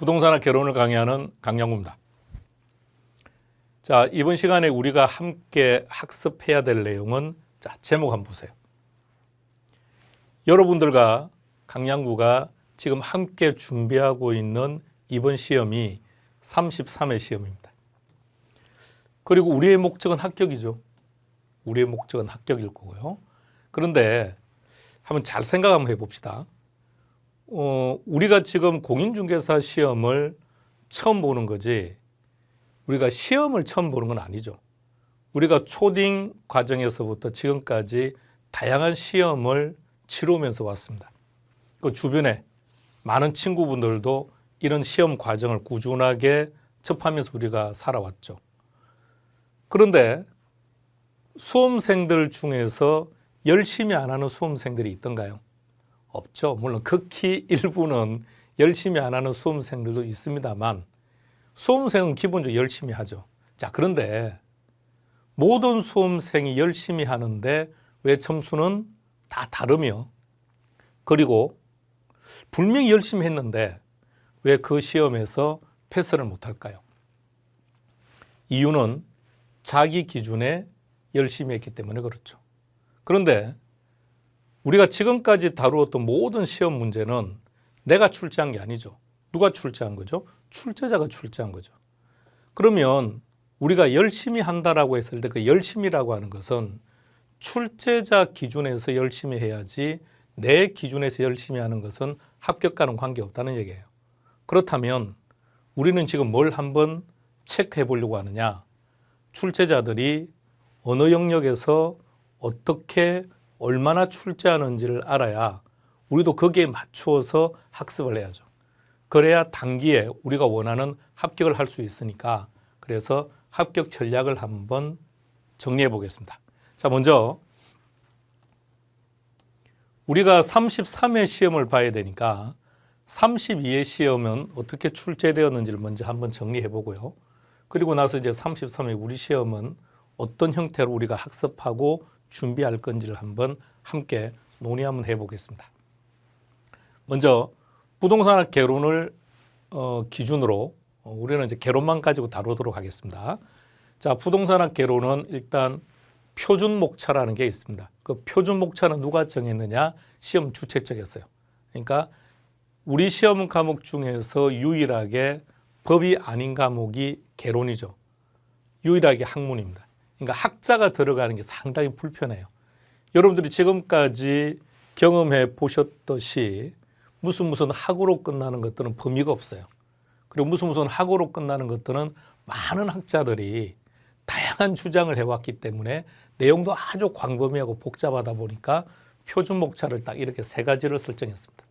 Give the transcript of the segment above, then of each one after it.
부동산과 개론을 강의하는 강양구입니다. 자, 이번 시간에 우리가 함께 학습해야 될 내용은 제목 한번 보세요. 여러분들과 강양구가 지금 함께 준비하고 있는 이번 시험이 33회 시험입니다. 그리고 우리의 목적은 합격이죠. 우리의 목적은 합격일 거고요. 그런데 한번 잘 생각 한번 해봅시다. 우리가 지금 공인중개사 시험을 처음 보는 거지 우리가 시험을 처음 보는 건 아니죠. 우리가 초딩 과정에서부터 지금까지 다양한 시험을 치르면서 왔습니다. 그 주변에 많은 친구분들도 이런 시험 과정을 꾸준하게 접하면서 우리가 살아왔죠. 그런데 수험생들 중에서 열심히 안 하는 수험생들이 있던가요? 없죠. 물론 극히 일부는 열심히 안 하는 수험생들도 있습니다만 수험생은 기본적으로 열심히 하죠. 자, 그런데 모든 수험생이 열심히 하는데 왜 점수는 다 다르며 그리고 분명히 열심히 했는데 왜 그 시험에서 패스를 못할까요? 이유는 자기 기준에 열심히 했기 때문에 그렇죠. 그런데 우리가 지금까지 다루었던 모든 시험 문제는 내가 출제한 게 아니죠. 누가 출제한 거죠? 출제자가 출제한 거죠. 그러면 우리가 열심히 한다라고 했을 때 그 열심히라고 하는 것은 출제자 기준에서 열심히 해야지 내 기준에서 열심히 하는 것은 합격과는 관계없다는 얘기예요. 그렇다면 우리는 지금 뭘 한번 체크해 보려고 하느냐? 출제자들이 어느 영역에서 어떻게 얼마나 출제하는지를 알아야 우리도 거기에 맞추어서 학습을 해야죠. 그래야 단기에 우리가 원하는 합격을 할 수 있으니까 그래서 합격 전략을 한번 정리해 보겠습니다. 자, 먼저 우리가 33회 시험을 봐야 되니까 32회 시험은 어떻게 출제되었는지를 먼저 한번 정리해 보고요. 그리고 나서 이제 33회 우리 시험은 어떤 형태로 우리가 학습하고 준비할 건지를 한번 함께 논의 한번 해보겠습니다. 먼저 부동산학 개론을 기준으로 우리는 이제 개론만 가지고 다루도록 하겠습니다. 자, 부동산학 개론은 일단 표준 목차라는 게 있습니다. 그 표준 목차는 누가 정했느냐? 시험 주최 측에서요. 그러니까 우리 시험 과목 중에서 유일하게 법이 아닌 과목이 개론이죠. 유일하게 학문입니다. 그러니까 학자가 들어가는 게 상당히 불편해요. 여러분들이 지금까지 경험해 보셨듯이 무슨 학으로 끝나는 것들은 범위가 없어요. 그리고 무슨 학으로 끝나는 것들은 많은 학자들이 다양한 주장을 해왔기 때문에 내용도 아주 광범위하고 복잡하다 보니까 표준 목차를 딱 이렇게 세 가지를 설정했습니다.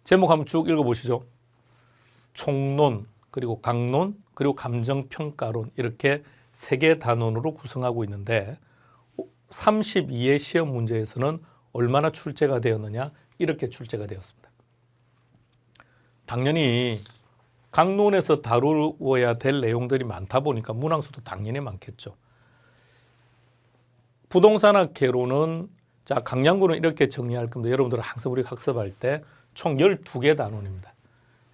제목 한번 쭉 읽어보시죠. 총론, 그리고 강론, 그리고 감정평가론 이렇게 세 개 단원으로 구성하고 있는데 32회 시험 문제에서는 얼마나 출제가 되었느냐? 이렇게 출제가 되었습니다. 당연히 강론에서 다루어야 될 내용들이 많다 보니까 문항수도 당연히 많겠죠. 부동산학 개론은 자, 강양구는 이렇게 정리할 겁니다. 여러분들 항상 우리가 학습할 때 총 12개 단원입니다.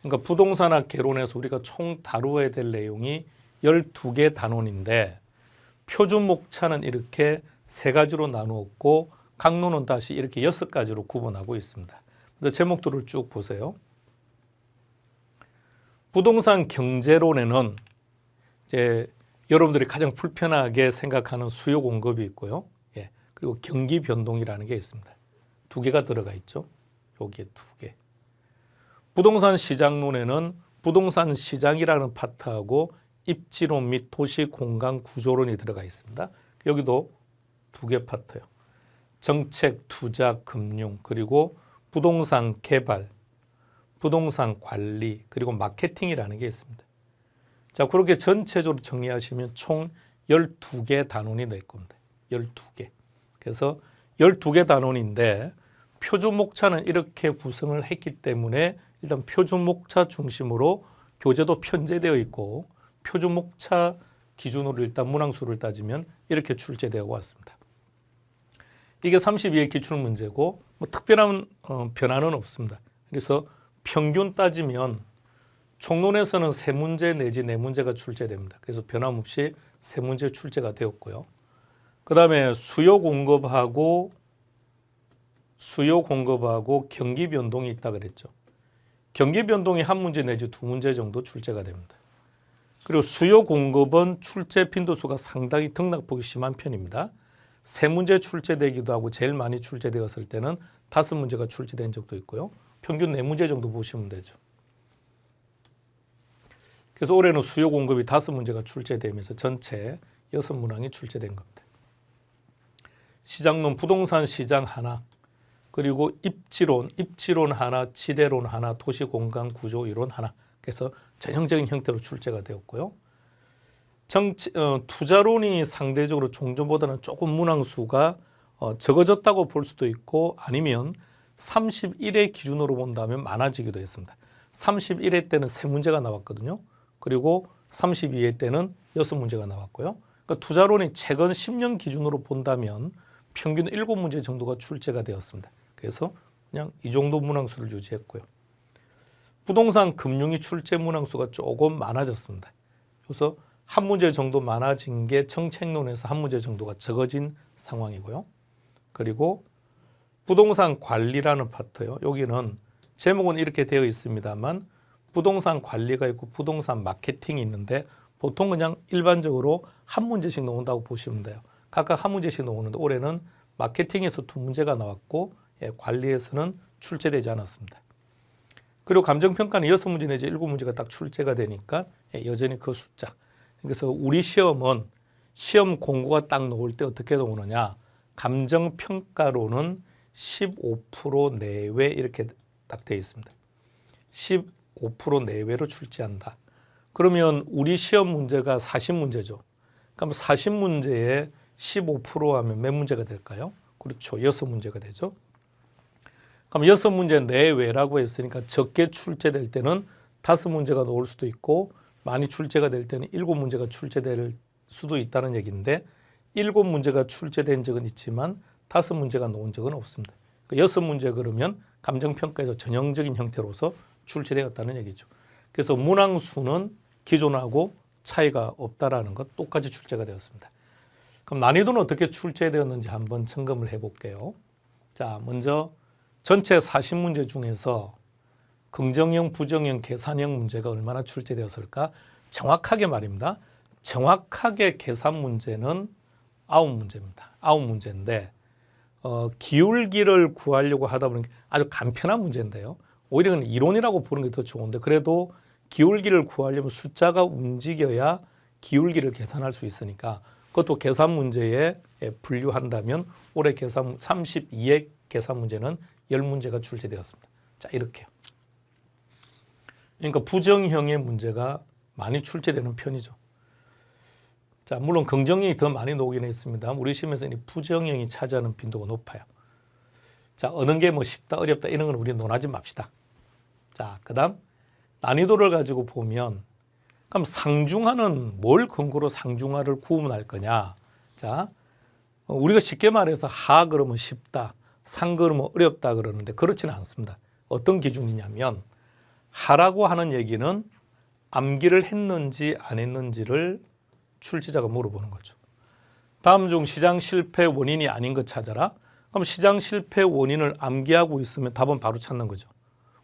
그러니까 부동산학 개론에서 우리가 총 다루어야 될 내용이 12개 단원인데 표준 목차는 이렇게 세 가지로 나누었고 강론은 다시 이렇게 6가지로 구분하고 있습니다. 그래서 제목들을 쭉 보세요. 부동산 경제론에는 이제 여러분들이 가장 불편하게 생각하는 수요 공급이 있고요. 예, 그리고 경기 변동이라는 게 있습니다. 2개가 들어가 있죠. 여기에 2개. 부동산 시장론에는 부동산 시장이라는 파트하고 입지론 및 도시 공간 구조론이 들어가 있습니다. 여기도 2개 파트예요. 정책, 투자, 금융, 그리고 부동산 개발, 부동산 관리, 그리고 마케팅이라는 게 있습니다. 자, 그렇게 전체적으로 정리하시면 총 12개 단원이 될 겁니다. 12개. 그래서 12개 단원인데 표준 목차는 이렇게 구성을 했기 때문에 일단 표준 목차 중심으로 교재도 편제되어 있고 표준 목차 기준으로 일단 문항수를 따지면 이렇게 출제되어 왔습니다. 이게 32회 기출문제고 뭐 특별한 변화는 없습니다. 그래서 평균 따지면 총론에서는 3문제 내지 4문제가 출제됩니다. 그래서 변함없이 3문제 출제가 되었고요. 그 다음에 수요 공급하고 경기 변동이 있다 그랬죠. 경기 변동이 1문제 내지 2문제 정도 출제가 됩니다. 그리고 수요 공급은 출제 빈도수가 상당히 등락폭이 심한 편입니다. 3문제 출제되기도 하고 제일 많이 출제되었을 때는 5문제가 출제된 적도 있고요. 평균 4문제 정도 보시면 되죠. 그래서 올해는 수요 공급이 5문제가 출제되면서 전체 6문항이 출제된 겁니다. 시장론, 부동산 시장 하나, 그리고 입지론 하나, 지대론 하나, 도시공간 구조 이론 하나. 그래서 전형적인 형태로 출제가 되었고요. 투자론이 상대적으로 종전보다는 조금 문항수가 적어졌다고 볼 수도 있고 아니면 31회 기준으로 본다면 많아지기도 했습니다. 31회 때는 3문제가 나왔거든요. 그리고 32회 때는 6문제가 나왔고요. 그러니까 투자론이 최근 10년 기준으로 본다면 평균 7문제 정도가 출제가 되었습니다. 그래서 그냥 이 정도 문항수를 유지했고요. 부동산 금융이 출제 문항수가 조금 많아졌습니다. 그래서 1문제 정도 많아진 게 정책론에서 1문제 정도가 적어진 상황이고요. 그리고 부동산 관리라는 파트요. 여기는 제목은 이렇게 되어 있습니다만 부동산 관리가 있고 부동산 마케팅이 있는데 보통 그냥 일반적으로 1문제씩 나온다고 보시면 돼요. 각각 1문제씩 나오는데 올해는 마케팅에서 2문제가 나왔고 관리에서는 출제되지 않았습니다. 그리고 감정평가는 6문제 내지 7문제가 딱 출제가 되니까 여전히 그 숫자. 그래서 우리 시험은 시험 공고가 딱 나올 때 어떻게 나오느냐. 감정평가로는 15% 내외 이렇게 딱 되어 있습니다. 15% 내외로 출제한다. 그러면 우리 시험 문제가 40문제죠. 그럼 40문제에 15% 하면 몇 문제가 될까요? 그렇죠. 6문제가 되죠. 그럼 6문제 내외라고 했으니까 적게 출제될 때는 5문제가 나올 수도 있고 많이 출제가 될 때는 7문제가 출제될 수도 있다는 얘기인데 7문제가 출제된 적은 있지만 5문제가 나온 적은 없습니다. 그러니까 6문제 그러면 감정평가에서 전형적인 형태로서 출제되었다는 얘기죠. 그래서 문항수는 기존하고 차이가 없다라는 것 똑같이 출제가 되었습니다. 그럼 난이도는 어떻게 출제되었는지 한번 점검을 해볼게요. 자, 먼저 전체 40문제 중에서 긍정형, 부정형, 계산형 문제가 얼마나 출제되었을까? 정확하게 말입니다. 정확하게 계산 문제는 9문제입니다. 9문제인데 기울기를 구하려고 하다 보니 아주 간편한 문제인데요. 오히려 이론이라고 보는 게 더 좋은데 그래도 기울기를 구하려면 숫자가 움직여야 기울기를 계산할 수 있으니까 그것도 계산 문제에 분류한다면 올해 계산 32회 계산 문제는 10문제가 출제되었습니다. 자, 이렇게요. 그러니까 부정형의 문제가 많이 출제되는 편이죠. 자, 물론 긍정형이 더 많이 나오긴 했습니다. 우리 시험에서는 부정형이 차지하는 빈도가 높아요. 자, 어느 게 뭐 쉽다, 어렵다 이런 건 우리 논하지 맙시다. 자, 그 다음 난이도를 가지고 보면 그럼 상중하는 뭘 근거로 상중하를 구분할 거냐. 자, 우리가 쉽게 말해서 하 그러면 쉽다, 상 그러면 어렵다 그러는데 그렇지는 않습니다. 어떤 기준이냐면 하라고 하는 얘기는 암기를 했는지 안 했는지를 출제자가 물어보는 거죠. 다음 중 시장 실패 원인이 아닌 것 찾아라. 그럼 시장 실패 원인을 암기하고 있으면 답은 바로 찾는 거죠.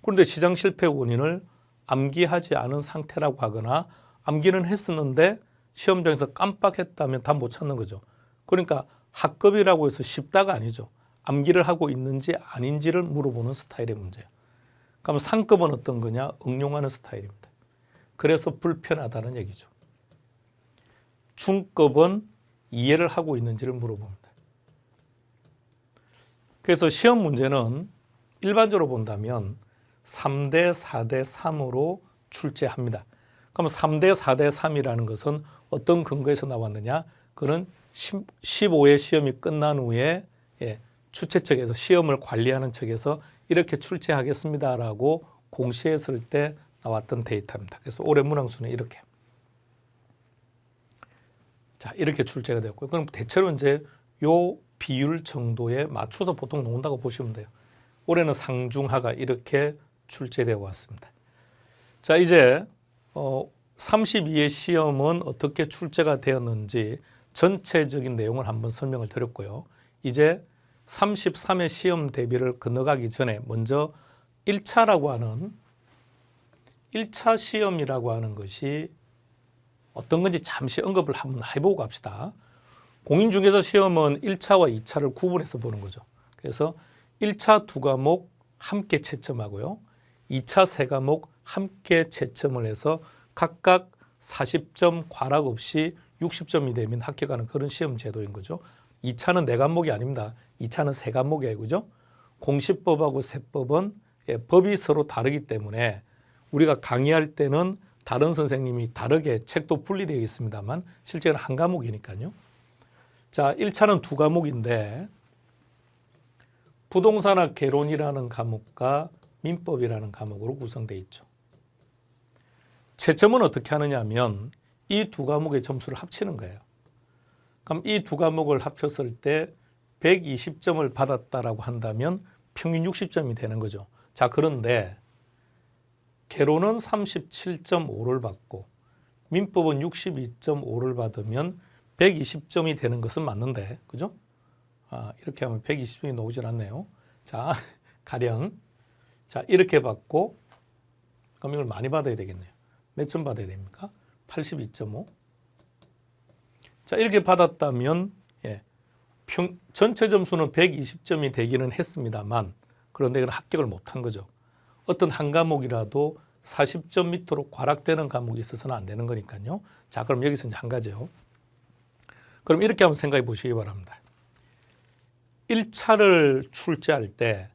그런데 시장 실패 원인을 암기하지 않은 상태라고 하거나 암기는 했었는데 시험장에서 깜빡했다면 답 못 찾는 거죠. 그러니까 학급이라고 해서 쉽다가 아니죠. 암기를 하고 있는지 아닌지를 물어보는 스타일의 문제예요. 그럼 상급은 어떤 거냐? 응용하는 스타일입니다. 그래서 불편하다는 얘기죠. 중급은 이해를 하고 있는지를 물어봅니다. 그래서 시험 문제는 일반적으로 본다면 3대 4대 3으로 출제합니다. 그럼 3대 4대 3이라는 것은 어떤 근거에서 나왔느냐? 그는 15회 시험이 끝난 후에 주최 측에서 시험을 관리하는 측에서 이렇게 출제하겠습니다라고 공시했을 때 나왔던 데이터입니다. 그래서 올해 문항수는 이렇게. 자, 이렇게 출제가 되었고요. 그럼 대체로 이제 요 비율 정도에 맞춰서 보통 나온다고 보시면 돼요. 올해는 상중하가 이렇게 출제되어 왔습니다. 자, 이제 32회 시험은 어떻게 출제가 되었는지 전체적인 내용을 한번 설명을 드렸고요. 이제 33회 시험 대비를 건너가기 전에 먼저 1차라고 하는 1차 시험이라고 하는 것이 어떤 건지 잠시 언급을 한번 해보고 갑시다. 공인중개사 시험은 1차와 2차를 구분해서 보는 거죠. 그래서 1차 2과목 함께 채점하고요. 2차 3과목 함께 채점을 해서 각각 40점 과락 없이 60점이 되면 합격하는 그런 시험 제도인 거죠. 2차는 4과목이 아닙니다. 2차는 3과목이에요. 그죠? 공시법하고 세법은 법이 서로 다르기 때문에 우리가 강의할 때는 다른 선생님이 다르게 책도 분리되어 있습니다만 실제는 한 과목이니까요. 자, 1차는 2과목인데 부동산학 개론이라는 과목과 민법이라는 과목으로 구성되어 있죠. 채점은 어떻게 하느냐 하면 이 2과목의 점수를 합치는 거예요. 그럼 이 2과목을 합쳤을 때 120점을 받았다라고 한다면 평균 60점이 되는 거죠. 자, 그런데 개론은 37.5를 받고 민법은 62.5를 받으면 120점이 되는 것은 맞는데, 그죠? 이렇게 하면 120점이 나오질 않네요. 자, 가령 자, 이렇게 받고 그럼 이걸 많이 받아야 되겠네요. 몇 점 받아야 됩니까? 82.5. 자, 이렇게 받았다면 전체 점수는 120점이 되기는 했습니다만 그런데 그건 합격을 못한 거죠. 어떤 한 과목이라도 40점 밑으로 과락되는 과목이 있어서는 안 되는 거니까요. 자, 그럼 여기서 이제 한 가지요. 그럼 이렇게 한번 생각해 보시기 바랍니다. 1차를 출제할 때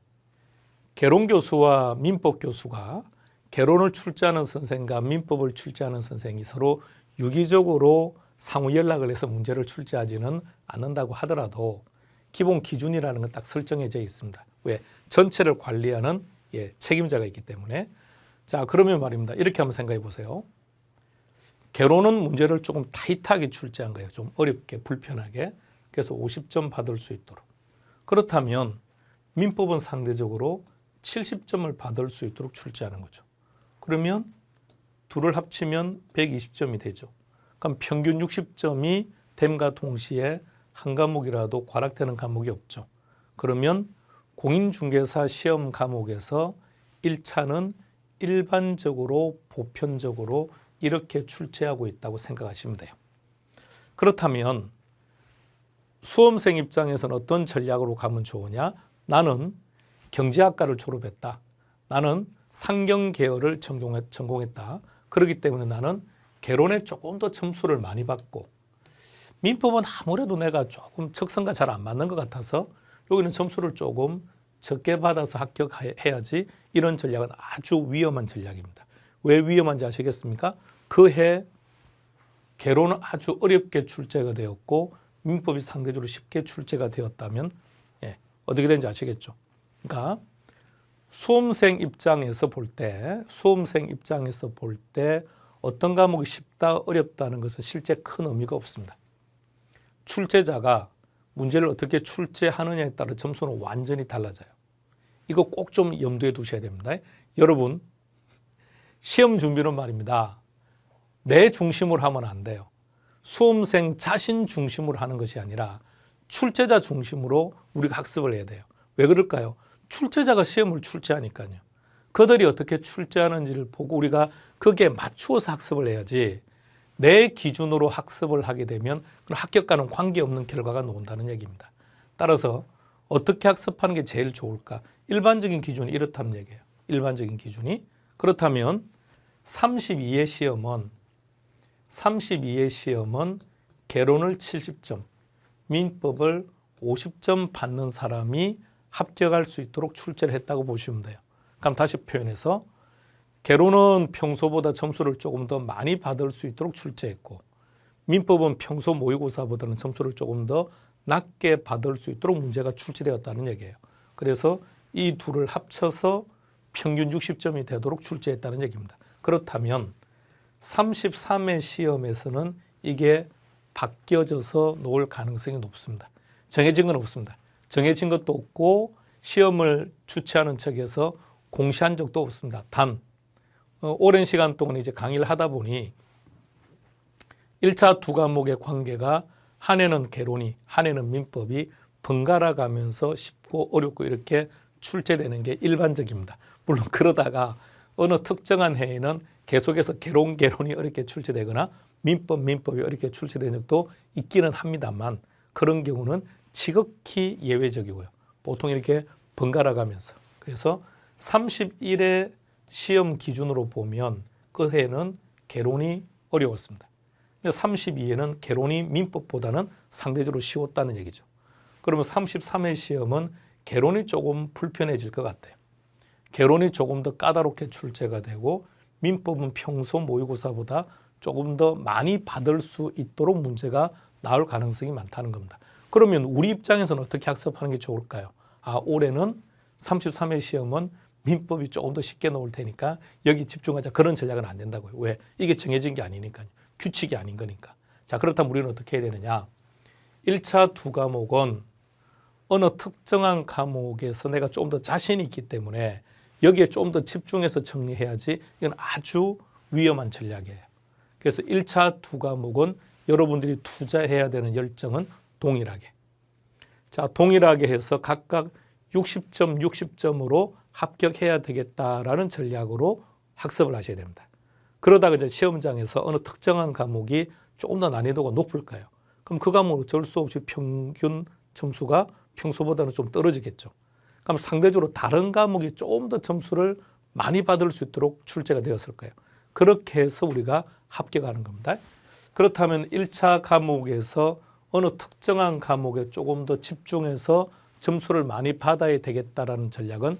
개론 교수와 민법 교수가 개론을 출제하는 선생과 민법을 출제하는 선생이 서로 유기적으로 상호 연락을 해서 문제를 출제하지는 않는다고 하더라도 기본 기준이라는 건 딱 설정해져 있습니다. 왜? 전체를 관리하는 책임자가 있기 때문에. 자, 그러면 말입니다. 이렇게 한번 생각해 보세요. 개론은 문제를 조금 타이트하게 출제한 거예요. 좀 어렵게, 불편하게. 그래서 50점 받을 수 있도록. 그렇다면 민법은 상대적으로 70점을 받을 수 있도록 출제하는 거죠. 그러면 둘을 합치면 120점이 되죠. 그럼 평균 60점이 됨과 동시에 한 과목이라도 과락되는 과목이 없죠. 그러면 공인중개사 시험 과목에서 1차는 일반적으로 보편적으로 이렇게 출제하고 있다고 생각하시면 돼요. 그렇다면 수험생 입장에서는 어떤 전략으로 가면 좋으냐? 나는 경제학과를 졸업했다. 나는 상경 계열을 전공했다. 그렇기 때문에 나는 개론에 조금 더 점수를 많이 받고 민법은 아무래도 내가 조금 척선과 잘 안 맞는 것 같아서 여기는 점수를 조금 적게 받아서 합격해야지. 이런 전략은 아주 위험한 전략입니다. 왜 위험한지 아시겠습니까? 그 해 개론은 아주 어렵게 출제가 되었고 민법이 상대적으로 쉽게 출제가 되었다면 어떻게 되는지 아시겠죠? 그러니까 수험생 입장에서 볼 때 어떤 과목이 쉽다 어렵다는 것은 실제 큰 의미가 없습니다. 출제자가 문제를 어떻게 출제하느냐에 따라 점수는 완전히 달라져요. 이거 꼭 좀 염두에 두셔야 됩니다. 여러분, 시험 준비는 말입니다. 내 중심으로 하면 안 돼요. 수험생 자신 중심으로 하는 것이 아니라 출제자 중심으로 우리가 학습을 해야 돼요. 왜 그럴까요? 출제자가 시험을 출제하니까요. 그들이 어떻게 출제하는지를 보고 우리가 거기에 맞추어서 학습을 해야지 내 기준으로 학습을 하게 되면 그런 합격과는 관계없는 결과가 나온다는 얘기입니다. 따라서 어떻게 학습하는 게 제일 좋을까? 일반적인 기준이 이렇다는 얘기예요. 일반적인 기준이. 그렇다면 32회 시험은 개론을 70점, 민법을 50점 받는 사람이 합격할 수 있도록 출제를 했다고 보시면 돼요. 그럼 다시 표현해서 개론은 평소보다 점수를 조금 더 많이 받을 수 있도록 출제했고 민법은 평소 모의고사보다는 점수를 조금 더 낮게 받을 수 있도록 문제가 출제되었다는 얘기예요. 그래서 이 둘을 합쳐서 평균 60점이 되도록 출제했다는 얘기입니다. 그렇다면 33회 시험에서는 이게 바뀌어져서 나올 가능성이 높습니다. 정해진 건 없습니다. 정해진 것도 없고 시험을 주최하는 측에서 공시한 적도 없습니다. 단 오랜 시간 동안 이제 강의를 하다 보니 1차 두 과목의 관계가 한 해는 개론이, 한 해는 민법이 번갈아 가면서 쉽고 어렵고 이렇게 출제되는 게 일반적입니다. 물론 그러다가 어느 특정한 해에는 계속해서 개론이 어렵게 출제되거나 민법이 어렵게 출제된 적도 있기는 합니다만 그런 경우는 지극히 예외적이고요. 보통 이렇게 번갈아 가면서. 그래서 31회 시험 기준으로 보면 그 해에는 개론이 어려웠습니다. 32회는 개론이 민법보다는 상대적으로 쉬웠다는 얘기죠. 그러면 33회 시험은 개론이 조금 불편해질 것 같아요. 개론이 조금 더 까다롭게 출제가 되고 민법은 평소 모의고사보다 조금 더 많이 받을 수 있도록 문제가 나올 가능성이 많다는 겁니다. 그러면 우리 입장에서는 어떻게 학습하는 게 좋을까요? 올해는 33회 시험은 민법이 조금 더 쉽게 나올 테니까 여기 집중하자. 그런 전략은 안 된다고요. 왜? 이게 정해진 게 아니니까요. 규칙이 아닌 거니까. 자, 그렇다면 우리는 어떻게 해야 되느냐? 1차 두 과목은 어느 특정한 과목에서 내가 좀 더 자신이 있기 때문에 여기에 좀 더 집중해서 정리해야지 이건 아주 위험한 전략이에요. 그래서 1차 두 과목은 여러분들이 투자해야 되는 열정은 동일하게. 자, 동일하게 해서 각각 60점, 60점으로 합격해야 되겠다라는 전략으로 학습을 하셔야 됩니다. 그러다가 이제 시험장에서 어느 특정한 과목이 조금 더 난이도가 높을까요? 그럼 그 과목은 어쩔 수 없이 평균 점수가 평소보다는 좀 떨어지겠죠. 그럼 상대적으로 다른 과목이 조금 더 점수를 많이 받을 수 있도록 출제가 되었을 거예요. 그렇게 해서 우리가 합격하는 겁니다. 그렇다면 1차 과목에서 어느 특정한 과목에 조금 더 집중해서 점수를 많이 받아야 되겠다라는 전략은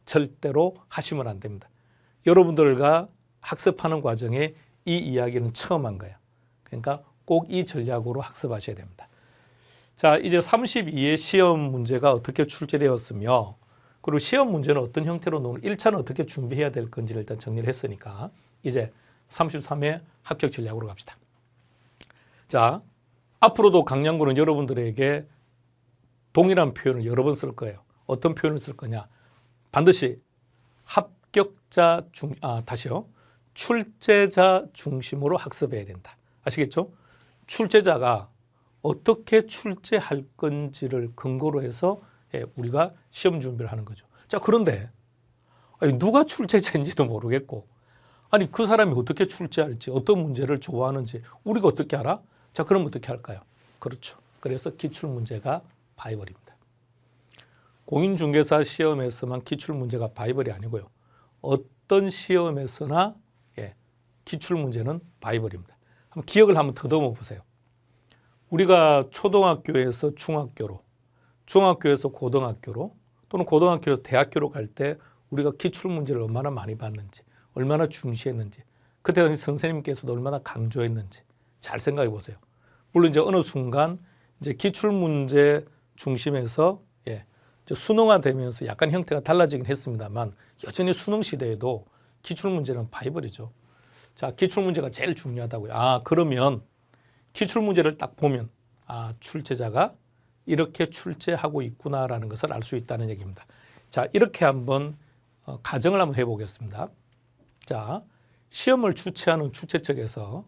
절대로 하시면 안 됩니다. 여러분들과 학습하는 과정에 이 이야기는 처음 한 거예요. 그러니까 꼭 이 전략으로 학습하셔야 됩니다. 자, 이제 32의 시험 문제가 어떻게 출제되었으며 그리고 시험 문제는 어떤 형태로 나오는 1차는 어떻게 준비해야 될 건지를 일단 정리를 했으니까 이제 33회 합격 전략으로 갑시다. 자, 앞으로도 강량구는 여러분들에게 동일한 표현을 여러 번 쓸 거예요. 어떤 표현을 쓸 거냐? 반드시 출제자 중심으로 학습해야 된다. 아시겠죠? 출제자가 어떻게 출제할 건지를 근거로 해서 우리가 시험 준비를 하는 거죠. 자, 그런데 누가 출제자인지도 모르겠고 그 사람이 어떻게 출제할지 어떤 문제를 좋아하는지 우리가 어떻게 알아? 자, 그럼 어떻게 할까요? 그렇죠. 그래서 기출문제가 바이블입니다. 공인중개사 시험에서만 기출문제가 바이블이 아니고요. 어떤 시험에서나 기출문제는 바이블입니다. 한번 기억을 한번 더듬어 보세요. 우리가 초등학교에서 중학교로, 중학교에서 고등학교로 또는 고등학교에서 대학교로 갈 때 우리가 기출문제를 얼마나 많이 봤는지, 얼마나 중시했는지, 그때 당시 선생님께서도 얼마나 강조했는지 잘 생각해 보세요. 물론 이제 어느 순간 이제 기출문제 중심에서 수능화되면서 약간 형태가 달라지긴 했습니다만 여전히 수능 시대에도 기출문제는 바이블이죠. 자, 기출문제가 제일 중요하다고요. 그러면 기출문제를 딱 보면 출제자가 이렇게 출제하고 있구나라는 것을 알 수 있다는 얘기입니다. 자, 이렇게 한번 가정을 한번 해보겠습니다. 자, 시험을 주최하는 주최 측에서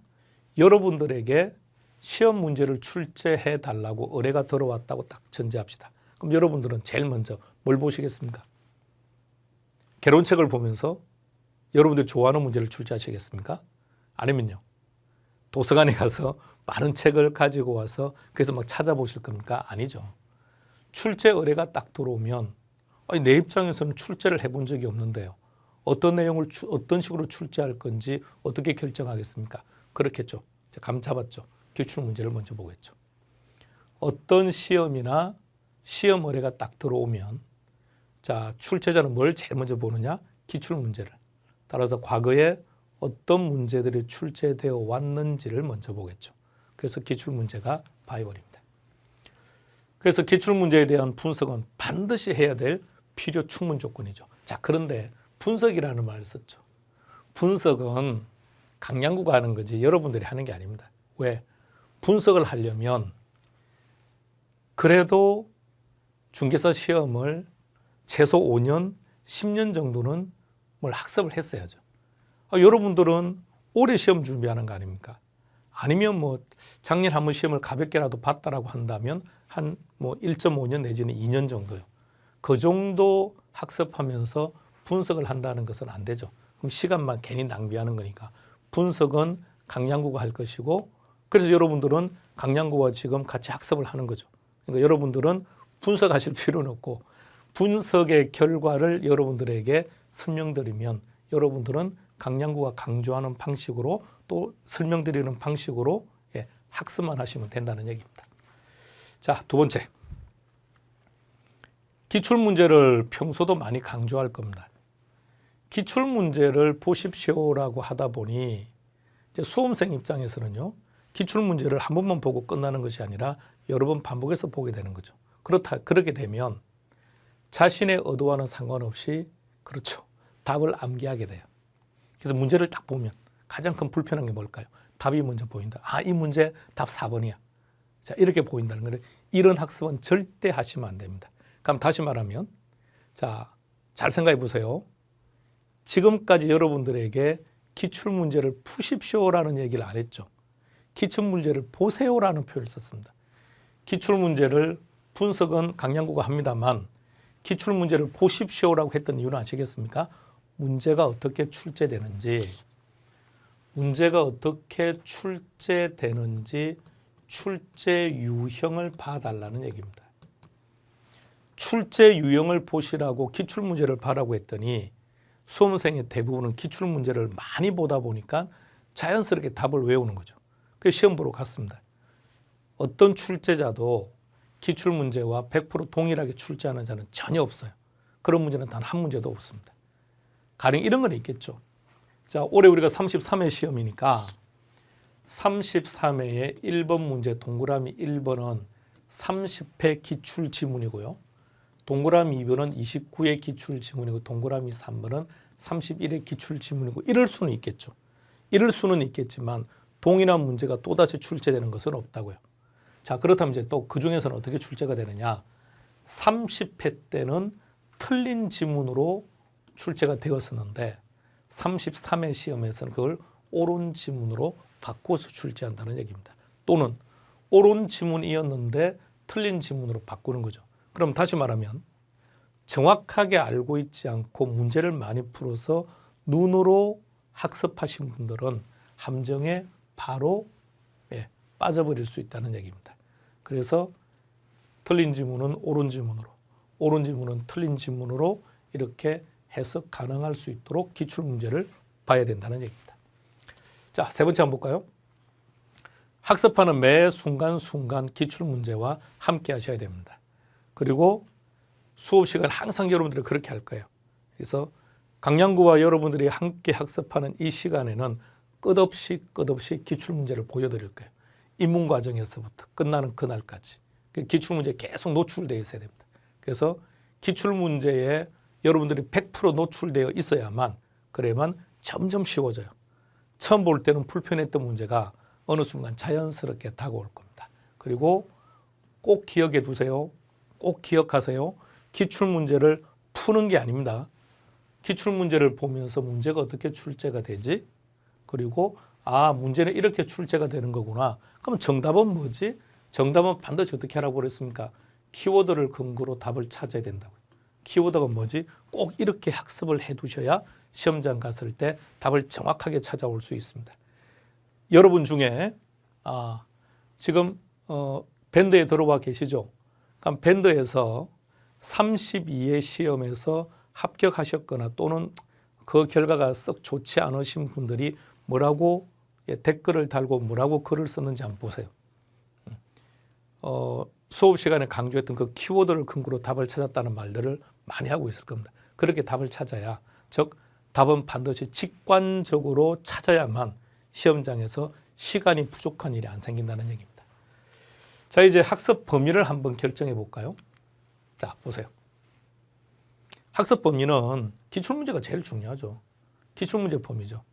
여러분들에게 시험 문제를 출제해 달라고 의뢰가 들어왔다고 딱 전제합시다. 그럼 여러분들은 제일 먼저 뭘 보시겠습니까? 개론책을 보면서 여러분들이 좋아하는 문제를 출제하시겠습니까? 아니면요, 도서관에 가서 많은 책을 가지고 와서 그래서 막 찾아보실 겁니까? 아니죠. 출제 의뢰가 딱 들어오면 내 입장에서는 출제를 해본 적이 없는데요. 어떤 내용을 어떤 식으로 출제할 건지 어떻게 결정하겠습니까? 그렇겠죠. 감 잡았죠. 기출 문제를 먼저 보겠죠. 어떤 시험이나 시험 의뢰가 딱 들어오면 자, 출제자는 뭘 제일 먼저 보느냐? 기출 문제를. 따라서 과거에 어떤 문제들이 출제되어 왔는지를 먼저 보겠죠. 그래서 기출 문제가 바이블입니다. 그래서 기출 문제에 대한 분석은 반드시 해야 될 필요 충분 조건이죠. 자, 그런데 분석이라는 말을 썼죠. 분석은 강량구가 하는 거지 여러분들이 하는 게 아닙니다. 왜? 분석을 하려면 그래도 중개사 시험을 최소 5년 10년 정도는 뭘 학습을 했어야죠. 여러분들은 올해 시험 준비하는 거 아닙니까? 아니면 뭐 작년 한번 시험을 가볍게라도 봤다라고 한다면 한 뭐 1.5년 내지는 2년 정도요. 그 정도 학습하면서 분석을 한다는 것은 안 되죠. 그럼 시간만 괜히 낭비하는 거니까. 분석은 강량구가 할 것이고, 그래서 여러분들은 강량구와 지금 같이 학습을 하는 거죠. 그러니까 여러분들은 분석하실 필요는 없고, 분석의 결과를 여러분들에게 설명드리면 여러분들은 강량구가 강조하는 방식으로 또 설명드리는 방식으로 학습만 하시면 된다는 얘기입니다. 자, 두 번째. 기출문제를 평소도 많이 강조할 겁니다. 기출문제를 보십시오라고 하다 보니 이제 수험생 입장에서는요, 기출문제를 한 번만 보고 끝나는 것이 아니라 여러 번 반복해서 보게 되는 거죠. 그렇게 되면 자신의 의도와는 상관없이, 그렇죠, 답을 암기하게 돼요. 그래서 문제를 딱 보면 가장 큰 불편한 게 뭘까요? 답이 먼저 보인다. 이 문제 답 4번이야. 자, 이렇게 보인다는 거예요. 이런 학습은 절대 하시면 안 됩니다. 그럼 다시 말하면, 자, 잘 생각해 보세요. 지금까지 여러분들에게 기출문제를 푸십시오라는 얘기를 안 했죠. 기출문제를 보세요라는 표현을 썼습니다. 기출문제를 분석은 강량구가 합니다만 기출문제를 보십시오라고 했던 이유는 아시겠습니까? 문제가 어떻게 출제되는지, 출제 유형을 봐달라는 얘기입니다. 출제 유형을 보시라고 기출문제를 봐라고 했더니 수험생의 대부분은 기출문제를 많이 보다 보니까 자연스럽게 답을 외우는 거죠. 그래서 시험 보러 갔습니다. 어떤 출제자도 기출문제와 100% 동일하게 출제하는 자는 전혀 없어요. 그런 문제는 단 한 문제도 없습니다. 가령 이런 건 있겠죠. 자, 올해 우리가 33회 시험이니까 33회의 1번 문제 동그라미 1번은 30회 기출지문이고요. 동그라미 2번은 29회 기출지문이고 동그라미 3번은 31회 기출지문이고 이럴 수는 있겠죠. 이럴 수는 있겠지만 동일한 문제가 또다시 출제되는 것은 없다고요. 자, 그렇다면 이제 또 그중에서는 어떻게 출제가 되느냐. 30회 때는 틀린 지문으로 출제가 되었었는데 33회 시험에서는 그걸 옳은 지문으로 바꿔서 출제한다는 얘기입니다. 또는 옳은 지문이었는데 틀린 지문으로 바꾸는 거죠. 그럼 다시 말하면 정확하게 알고 있지 않고 문제를 많이 풀어서 눈으로 학습하신 분들은 함정에 바로 빠져버릴 수 있다는 얘기입니다. 그래서 틀린 지문은 옳은 지문으로, 옳은 지문은 틀린 지문으로 이렇게 해석 가능할 수 있도록 기출문제를 봐야 된다는 얘기입니다. 자, 세 번째 한번 볼까요? 학습하는 매 순간순간 기출문제와 함께 하셔야 됩니다. 그리고 수업 시간 항상 여러분들이 그렇게 할 거예요. 그래서 강량구와 여러분들이 함께 학습하는 이 시간에는 끝없이 기출문제를 보여드릴 거예요. 입문 과정에서부터 끝나는 그날까지. 기출문제에 계속 노출되어 있어야 됩니다. 그래서 기출문제에 여러분들이 100% 노출되어 있어야만, 그래야만 점점 쉬워져요. 처음 볼 때는 불편했던 문제가 어느 순간 자연스럽게 다가올 겁니다. 그리고 꼭 기억해 두세요. 꼭 기억하세요. 기출문제를 푸는 게 아닙니다. 기출문제를 보면서 문제가 어떻게 출제가 되지? 그리고 문제는 이렇게 출제가 되는 거구나. 그럼 정답은 뭐지? 정답은 반드시 어떻게 하라고 그랬습니까? 키워드를 근거로 답을 찾아야 된다고요. 키워드가 뭐지? 꼭 이렇게 학습을 해 두셔야 시험장 갔을 때 답을 정확하게 찾아올 수 있습니다. 여러분 중에 지금 밴드에 들어와 계시죠? 그럼 밴드에서 32회 시험에서 합격하셨거나 또는 그 결과가 썩 좋지 않으신 분들이 뭐라고 댓글을 달고 뭐라고 글을 썼는지 한번 보세요. 수업 시간에 강조했던 그 키워드를 근거로 답을 찾았다는 말들을 많이 하고 있을 겁니다. 그렇게 답을 찾아야, 즉 답은 반드시 직관적으로 찾아야만 시험장에서 시간이 부족한 일이 안 생긴다는 얘기입니다. 자, 이제 학습 범위를 한번 결정해 볼까요? 자, 보세요. 학습 범위는 기출문제가 제일 중요하죠. 기출문제 범위죠.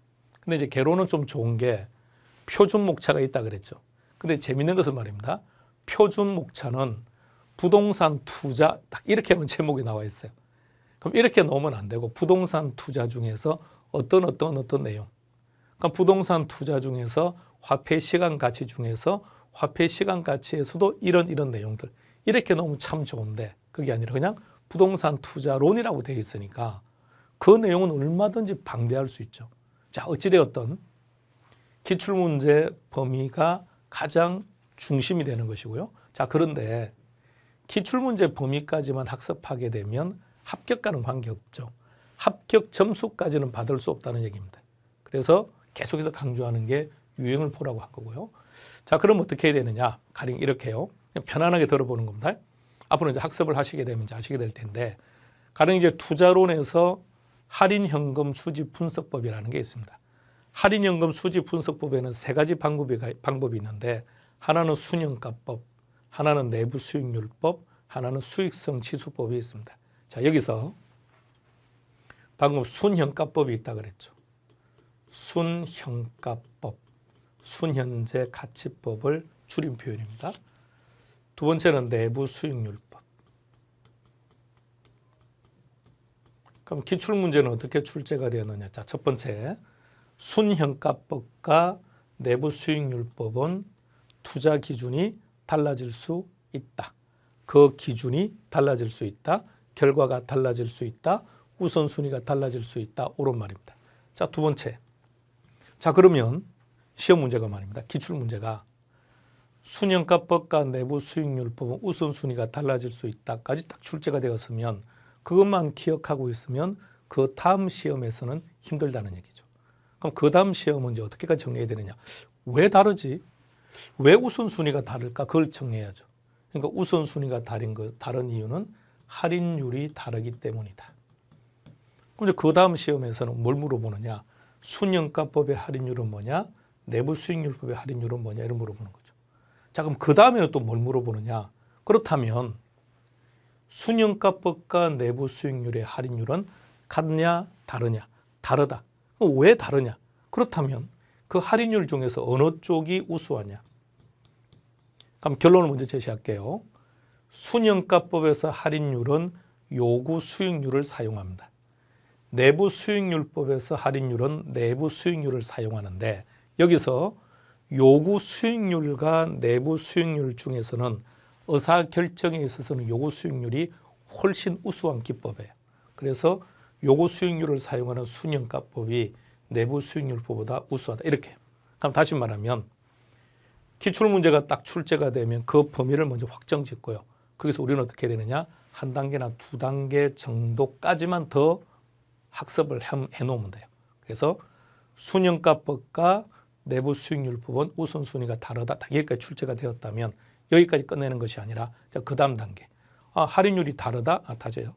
근데 이제 개론은 좀 좋은 게 표준 목차가 있다 그랬죠. 근데 재밌는 것은 말입니다. 표준 목차는 부동산 투자 딱 이렇게 하면 제목이 나와 있어요. 그럼 이렇게 놓으면 안 되고 부동산 투자 중에서 어떤 내용. 그러니까 부동산 투자 중에서 화폐 시간 가치 중에서 화폐 시간 가치에서도 이런 내용들. 이렇게 놓으면 참 좋은데 그게 아니라 그냥 부동산 투자론이라고 되어 있으니까 그 내용은 얼마든지 방대할 수 있죠. 자, 어찌되었든 기출문제 범위가 가장 중심이 되는 것이고요. 자, 그런데 기출문제 범위까지만 학습하게 되면 합격과는 관계없죠. 합격 점수까지는 받을 수 없다는 얘기입니다. 그래서 계속해서 강조하는 게 유형을 보라고 한 거고요. 자, 그럼 어떻게 해야 되느냐? 가령 이렇게요. 그냥 편안하게 들어보는 겁니다. 앞으로 이제 학습을 하시게 되면 이제 아시게 될 텐데, 가령 이제 투자론에서 할인현금 수집 분석법이라는 게 있습니다. 할인연금 수집 분석법에는 세 가지 방법이 있는데, 하나는 순현가법, 하나는 내부 수익률법, 하나는 수익성 지수법이 있습니다. 자, 여기서 방금 순현가법이 있다 그랬죠. 순현가법, 순현재 가치법을 줄인 표현입니다. 두 번째는 내부 수익률법. 그럼 기출문제는 어떻게 출제가 되었느냐? 자, 첫 번째, 순현가법과 내부 수익률법은 투자 기준이 달라질 수 있다. 그 기준이 달라질 수 있다. 결과가 달라질 수 있다. 우선순위가 달라질 수 있다. 옳은 말입니다. 자, 두 번째. 자, 그러면 시험 문제가 말입니다. 기출 문제가 순현가법과 내부 수익률법은 우선순위가 달라질 수 있다까지 딱 출제가 되었으면 그것만 기억하고 있으면 그 다음 시험에서는 힘들다는 얘기죠. 그럼 그 다음 시험은 이제 어떻게까지 정리해야 되느냐? 왜 다르지? 왜 우선순위가 다를까? 그걸 정리해야죠. 그러니까 우선순위가 다른 이유는 할인율이 다르기 때문이다. 그럼 이제 그 다음 시험에서는 뭘 물어보느냐? 순현가법의 할인율은 뭐냐? 내부 수익률법의 할인율은 뭐냐? 이런 물어보는 거죠. 자, 그럼 그 다음에는 또 뭘 물어보느냐? 그렇다면 순현가법과 내부 수익률의 할인율은 같냐? 다르냐? 다르다. 왜 다르냐? 그렇다면 그 할인율 중에서 어느 쪽이 우수하냐? 그럼 결론을 먼저 제시할게요. 순현가법에서 할인율은 요구 수익률을 사용합니다. 내부 수익률법에서 할인율은 내부 수익률을 사용하는데, 여기서 요구 수익률과 내부 수익률 중에서는 의사결정에 있어서는 요구 수익률이 훨씬 우수한 기법이에요. 그래서 요구 수익률을 사용하는 순현가법이 내부 수익률법보다 우수하다. 이렇게. 그럼 다시 말하면 기출문제가 딱 출제가 되면 그 범위를 먼저 확정 짓고요. 거기서 우리는 어떻게 해야 되느냐? 한 단계나 두 단계 정도까지만 더 학습을 해놓으면 돼요. 그래서 순현가법과 내부 수익률법은 우선순위가 다르다. 여기까지 출제가 되었다면 여기까지 끝내는 것이 아니라 그 다음 단계. 할인율이 다르다? 다져요.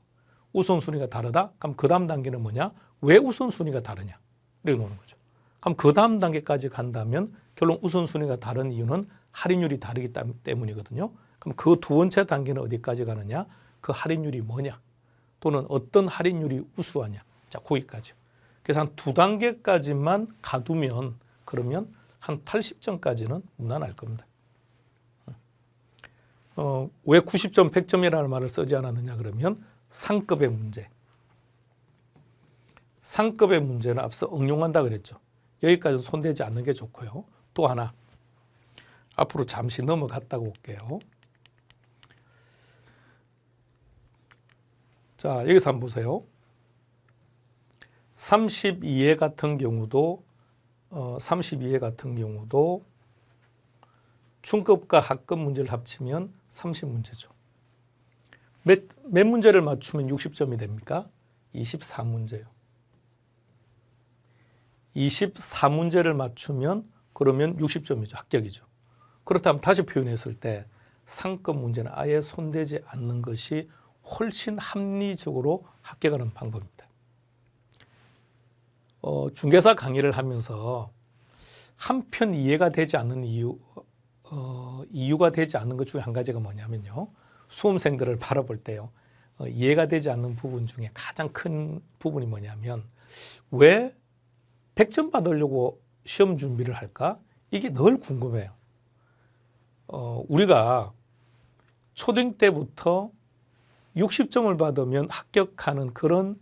우선순위가 다르다? 그럼 그 다음 단계는 뭐냐? 왜 우선순위가 다르냐? 이렇게 놓는 거죠. 그럼 그 다음 단계까지 간다면 결론 우선순위가 다른 이유는 할인율이 다르기 때문이거든요. 그럼 그 두 번째 단계는 어디까지 가느냐? 그 할인율이 뭐냐? 또는 어떤 할인율이 우수하냐? 자, 거기까지. 그래서 한 두 단계까지만 가두면 그러면 한 80점까지는 무난할 겁니다. 왜 90점, 100점이라는 말을 쓰지 않았느냐 그러면 상급의 문제. 상급의 문제는 앞서 응용한다 그랬죠. 여기까지는 손대지 않는 게 좋고요. 또 하나, 앞으로 잠시 넘어갔다고 볼게요. 자, 여기서 한번 보세요. 32회 같은 경우도 32회 같은 경우도 중급과 하급 문제를 합치면 30문제죠. 몇 문제를 맞추면 60점이 됩니까? 24문제요. 24문제를 맞추면 그러면 60점이죠. 합격이죠. 그렇다면 다시 표현했을 때 상급 문제는 아예 손대지 않는 것이 훨씬 합리적으로 합격하는 방법입니다. 중개사 강의를 하면서 한편 이해가 되지 않는 이유가 되지 않는 것 중에 한 가지가 뭐냐면요. 수험생들을 바라볼 때요. 이해가 되지 않는 부분 중에 가장 큰 부분이 뭐냐면 왜 100점 받으려고 시험 준비를 할까? 이게 늘 궁금해요. 우리가 초등 때부터 60점을 받으면 합격하는 그런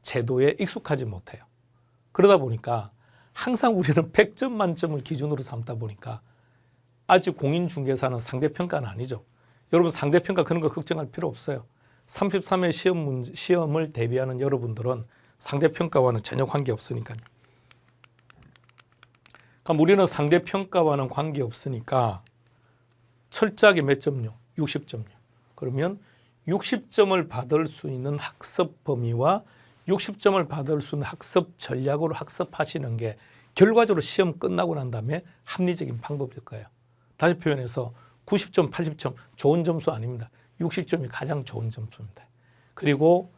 제도에 익숙하지 못해요. 그러다 보니까 항상 우리는 100점 만점을 기준으로 삼다 보니까 아직 공인중개사는 상대평가는 아니죠. 여러분 상대평가 그런 거 걱정할 필요 없어요. 33회 시험을 대비하는 여러분들은 상대평가와는 전혀 관계없으니까요. 그럼 우리는 상대평가와는 관계없으니까 철저하게 몇 점요? 60점요. 그러면 60점을 받을 수 있는 학습 범위와 60점을 받을 수 있는 학습 전략으로 학습하시는 게 결과적으로 시험 끝나고 난 다음에 합리적인 방법일 거예요. 다시 표현해서 90점, 80점 좋은 점수 아닙니다. 60점이 가장 좋은 점수입니다. 그리고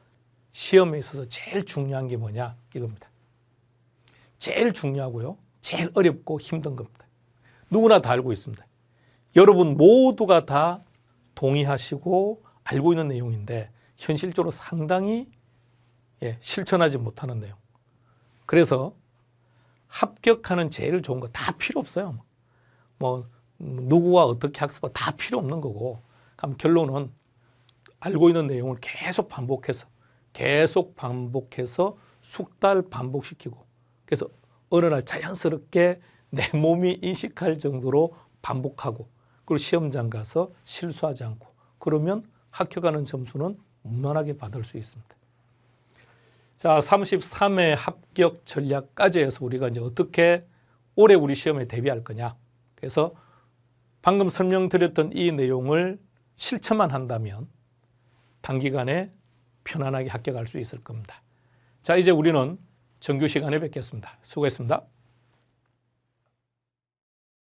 시험에 있어서 제일 중요한 게 뭐냐? 이겁니다. 제일 중요하고요. 제일 어렵고 힘든 겁니다. 누구나 다 알고 있습니다. 여러분 모두가 다 동의하시고 알고 있는 내용인데 현실적으로 상당히 실천하지 못하는 내용. 그래서 합격하는 제일 좋은 거 다 필요 없어요. 뭐 누구와 어떻게 학습하 다 필요 없는 거고, 그럼 결론은 알고 있는 내용을 계속 반복해서 숙달 반복시키고, 그래서 어느 날 자연스럽게 내 몸이 인식할 정도로 반복하고, 그리고 시험장 가서 실수하지 않고, 그러면 합격하는 점수는 무난하게 받을 수 있습니다. 자, 33회 합격 전략까지 해서 우리가 이제 어떻게 올해 우리 시험에 대비할 거냐. 그래서 방금 설명드렸던 이 내용을 실천만 한다면 단기간에 편안하게 합격할 수 있을 겁니다. 자, 이제 우리는 정규 시간에 뵙겠습니다. 수고했습니다.